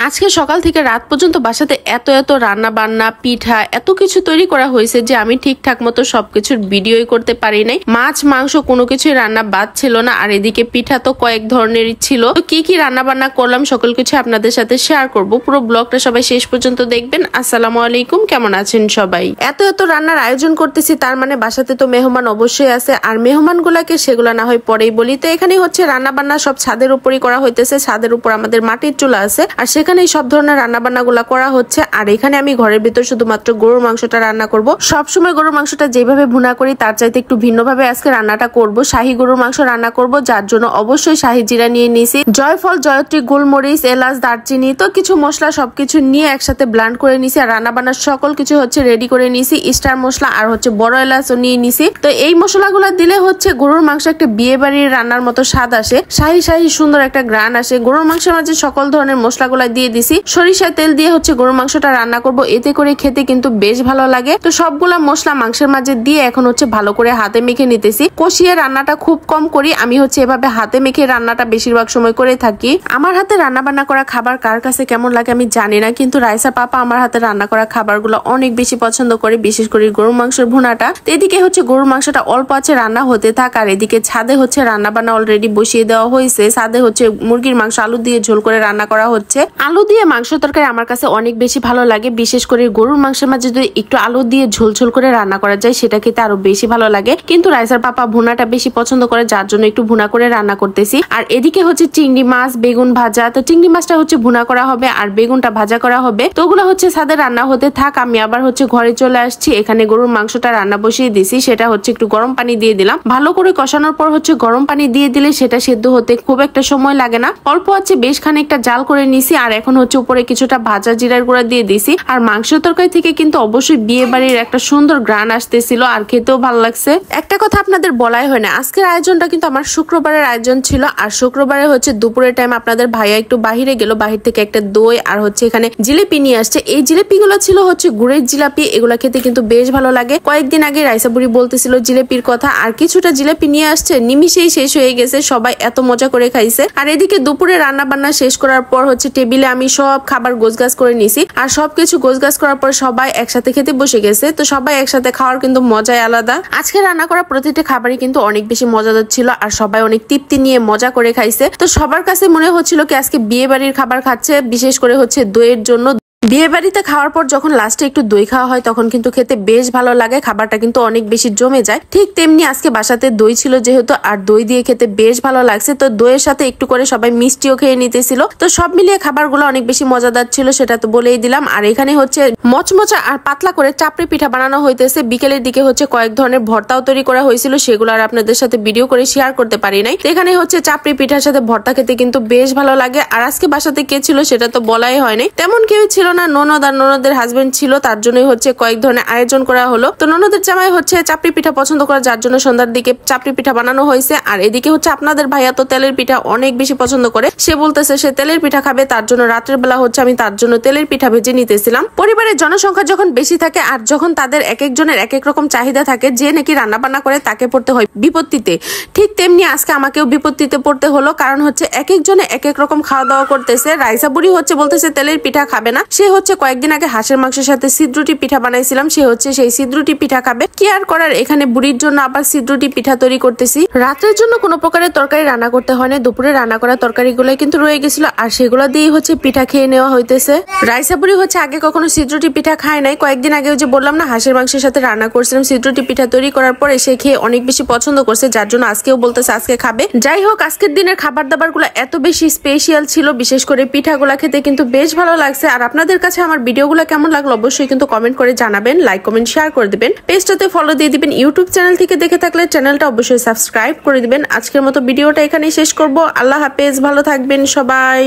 আজকে সকাল থেকে রাত পর্যন্ত বাসাতে এত রান্না বান্না পিঠা এত কিছু তৈরি করা হয়েছে যে আমি ঠিকঠাক মতো সবকিছুর ভিডিওই করতে পারি নাই। মাছ মাংস কোনো কিছুই রান্না বাদ ছিল না, আর এদিকে পিঠা তো কয়েক ধরনেরই ছিল। তো কি রান্না বান্না করলাম সকল কিছু আপনাদের সাথে শেয়ার করব। পুরো ব্লগটা সবাই শেষ পর্যন্ত দেখবেন। আসসালামু আলাইকুম, কেমন আছেন সবাই? এত রান্নার আয়োজন করতেছি, তার মানে বাসাতে তো মেহমান অবশ্যই আছে, আর মেহমান গুলাকে সেগুলা না হয় পরেই বলি। তো এখানে হচ্ছে রান্না বান্না সব ছাদের উপরই করা হইতেছে। ছাদের উপর আমাদের মাটির চুলা আছে, আর সেখানেই সব ধরনের রান্না বান্না গুলা করা হচ্ছে। আর এখানে আমি ঘরের ভিতর শুধুমাত্র গরুর মাংসটা রান্না করব। সবসময় গরুর মাংসটা যেভাবে ভুনা করি তার চাইতে একটু ভিন্নভাবে আজকে রান্নাটা করব। শাহী গরুর মাংস রান্না করব, যার জন্য অবশ্যই শাহী জিরা নিয়ে নিয়েছি, জয়ফল, জয়ত্রী, গোলমরিচ, এলাচ, দারচিনি, তো কিছু মশলা সবকিছু নিয়ে একসাথে ব্লান্ড করে নিছি। আর রান্না বান্নার সকল কিছু হচ্ছে রেডি করে নিছি। স্টার মশলা আর হচ্ছে বড় এলাচও নিয়ে নিছি। তো এই মশলাগুলো দিলে হচ্ছে গরুর মাংস একটা বিয়ে বাড়ির রান্নার মতো স্বাদ আসে, শাহী সুন্দর একটা গ্রান আসে। গরুর মাংসের মাঝে সকল ধরনের মশলাগুলা দিয়ে দিছি। সরিষার তেল দিয়ে হচ্ছে গরুর মাংসটা রান্না করব, এতে করে খেতে কিন্তু বেশ ভালো লাগে। তো সবগুলা মশলা মাংসের মাঝে দিয়ে এখন হচ্ছে ভালো করে হাতে মেখে নিতেছি। কষিয়ে রান্নাটা খুব কম করি, আমি হচ্ছে এভাবে হাতে মেখে রান্নাটা বেশিরভাগ সময় করে থাকি। আমার হাতে রান্না বান্না করা খাবার কার কাছে কেমন লাগে আমি জানি না, কিন্তু রাইসা পাপা আমার হাতে রান্না করা খাবারগুলো অনেক বেশি পছন্দ করে, বিশেষ করে গরুর মাংসের ভুনাটা। এদিকে হচ্ছে গরুর মাংসটা অল্প আছে রান্না হতে থাক, আর এদিকে ছাদে হচ্ছে রান্না বান্না অলরেডি বসিয়ে দেওয়া হয়েছে। ছাদে হচ্ছে মুরগির মাংস আলু দিয়ে ঝোল করে রান্না করা হচ্ছে। আলু দিয়ে মাংস তরকারি আমার কাছে অনেক বেশি ভালো লাগে, বিশেষ করে গরুর মাংসের মাঝে যদি একটু আলু দিয়ে ঝোল করে রান্না করা যায় সেটা খেতে আরো বেশি ভালো লাগে। কিন্তু রাইসার পাপা ভুনাটা বেশি পছন্দ করে, যার জন্য একটু ভুনা করে রান্না করতেছি। আর এদিকে হচ্ছে চিংড়ি মাছ বেগুন ভাজা, তো চিংড়ি মাছটা হচ্ছে ভুনা করা হবে আর বেগুনটা ভাজা করা হবে। তো ওগুলো হচ্ছে ছাদে রান্না হতে থাক, আমি আবার হচ্ছে ঘরে চলে আসছি। এখানে গরুর মাংসটা রান্না বসিয়ে দিছি, সেটা হচ্ছে একটু গরম পানি দিয়ে দিলাম। ভালো করে কষানোর পর হচ্ছে গরম পানি দিয়ে দিলে সেটা সেদ্ধ হতে খুব একটা সময় লাগে না। অল্প আছে বেশ খানিকটা জাল করে নিছি, আর এখন হচ্ছে উপরে কিছুটা ভাজা জিরার গুঁড়া দিয়ে দিছি। আর মাংস তরকারি থেকে কিন্তু অবশ্যই বিয়ে বাড়ির একটা সুন্দর গ্রান আসতেছিল, আর খেতেও ভালো লাগছে। একটা কথা আপনাদের বলাই হয় না, আজকের আয়োজনটা কিন্তু আমার শুক্রবারের আয়োজন ছিল। আর শুক্রবারে হচ্ছে দুপুরের টাইম আপনাদের ভাইয়া একটু বাহিরে গেল, বাহির থেকে একটা দই আর হচ্ছে এখানে জিলেপি নিয়ে আসছে। এই জিলেপি গুলো ছিল হচ্ছে গুড়ের জিলাপি, এগুলা খেতে কিন্তু বেশ ভালো লাগে। কয়েকদিন আগে রাইসা বুড়ি বলতেছিল জিলেপির কথা, আর কিছুটা জিলেপি নিয়ে আসছে, নিমিশেই শেষ হয়ে গেছে। সবাই এত মজা করে খাইছে। আর এদিকে দুপুরে রান্না বান্না শেষ করার পর হচ্ছে টেবিলে আমি সব খাবার গোছগাছ করে নিছি, আর সবকিছু গোছগাছ করার পর সবাই একসাথে খেতে বসে গেছে। তো সবাই একসাথে খাওয়ার কিন্তু মজাই আলাদা। আজকে রান্না করা প্রতিটা খাবারই কিন্তু অনেক বেশি মজাদার ছিল, আর সবাই অনেক তৃপ্তি নিয়ে মজা করে খাইছে। তো সবার কাছে মনে হচ্ছিল কি আজকে বিয়ে বাড়ির খাবার খাচ্ছে, বিশেষ করে হচ্ছে দইয়ের জন্য। বিয়ে বাড়িতে খাওয়ার পর যখন লাস্টে একটু দই খাওয়া হয় তখন কিন্তু খেতে বেশ ভালো লাগে, খাবারটা কিন্তু অনেক বেশি জমে যায়। ঠিক তেমনি আজকে বাসাতে দই ছিল যেহেতু, আর দই দিয়ে খেতে বেশ ভালো লাগছে। তো দইয়ের সাথে একটু করে সবাই মিষ্টিও খেয়ে নিতেছিল। তো সব মিলিয়ে খাবারগুলো অনেক বেশি মজাদার ছিল, সেটা তো বলেই দিলাম। আর এখানে হচ্ছে মচমচা আর পাতলা করে চাপড়ি পিঠা বানানো হইতেছে। বিকেলের দিকে হচ্ছে কয়েক ধরনের ভর্তাও তৈরি করা হয়েছিল, সেগুলো আর আপনাদের সাথে ভিডিও করে শেয়ার করতে পারি নাই। এখানে হচ্ছে চাপড়ি পিঠার সাথে ভর্তা খেতে কিন্তু বেশ ভালো লাগে। আর আজকে বাসাতে কে ছিল সেটা তো বলাই হয়নি, তেমন কেউ ছিল না। ননদ আর ননদের হাজবেন্ড ছিল, তার জন্যই হচ্ছে কয়েক ধরনের আয়োজন করা হলো। তো ননদের জামাই হচ্ছে চাপড়ি পিঠা পছন্দ করে, যার জন্য সন্ধ্যার দিকে চাপড়ি পিঠা বানানো হয়েছে। আর এদিকে হচ্ছে আপনাদের ভাইয়া তো তেলের পিঠা অনেক বেশি পছন্দ করে, সে বলতেছে সে তেলের পিঠা খাবে, তার জন্য রাতের বেলা হচ্ছে আমি তার জন্য তেলের পিঠা ভেজে নিতেছিলাম। পরিবারের জনসংখ্যা যখন বেশি থাকে আর যখন তাদের এক একজনের এক এক রকম চাহিদা থাকে, যে নাকি রান্না বান্না করে তাকে পড়তে হয় বিপত্তিতে, ঠিক তেমনি আজকে আমাকেও বিপত্তিতে পড়তে হলো। কারণ হচ্ছে এক একজনে এক এক রকম খাওয়া দাওয়া করতেছে। রাইসা বুড়ি হচ্ছে বলতেছে তেলের পিঠা খাবে না, সে হচ্ছে কয়েকদিন আগে হাঁসের মাংসের সাথে সিদ্রুটি পিঠা বানাইছিলাম, সে হচ্ছে সেই সিদ্রুটি পিঠা খাবে। কি আর করার, এখানে বুড়ির জন্য আবার সিদ্রুটি পিঠা তৈরি করতেছি। রাতের জন্য কোনো প্রকারের তরকারি রান্না করতে হয় না, দুপুরে রান্না করা তরকারি গুলো কিন্তু রয়ে গেছিল, আর সেগুলো দিয়ে হচ্ছে পিঠা খেয়ে নেওয়া হইতেছে। রাইসা বুড়ি হচ্ছে আগে কখনো সিদ্রুটি পিঠা খায় নাই, কয়েকদিন আগে যে বললাম না হাঁসের মাংসের সাথে রান্না করছিলাম, সিদ্রুটি পিঠা তৈরি করার পরে সে খেয়ে অনেক বেশি পছন্দ করছে, যার জন্য আজকেও বলতেছে আজকে খাবে। যাই হোক, আজকের দিনের খাবার দাবার গুলো এত বেশি স্পেশাল ছিল, বিশেষ করে পিঠাগুলা খেতে কিন্তু বেশ ভালো লাগছে। আর আপনাদের কাছে আমার ভিডিওগুলো কেমন লাগলো অবশ্যই কিন্তু কমেন্ট করে জানাবেন, লাইক কমেন্ট শেয়ার করে দিবেন, পেজটাতে ফলো দিয়ে দিবেন। ইউটিউব চ্যানেল থেকে দেখে থাকলে চ্যানেলটা অবশ্যই সাবস্ক্রাইব করে দিবেন। আজকের মতো ভিডিওটা এখানেই শেষ করব। আল্লাহ হাফেজ, ভালো থাকবেন সবাই।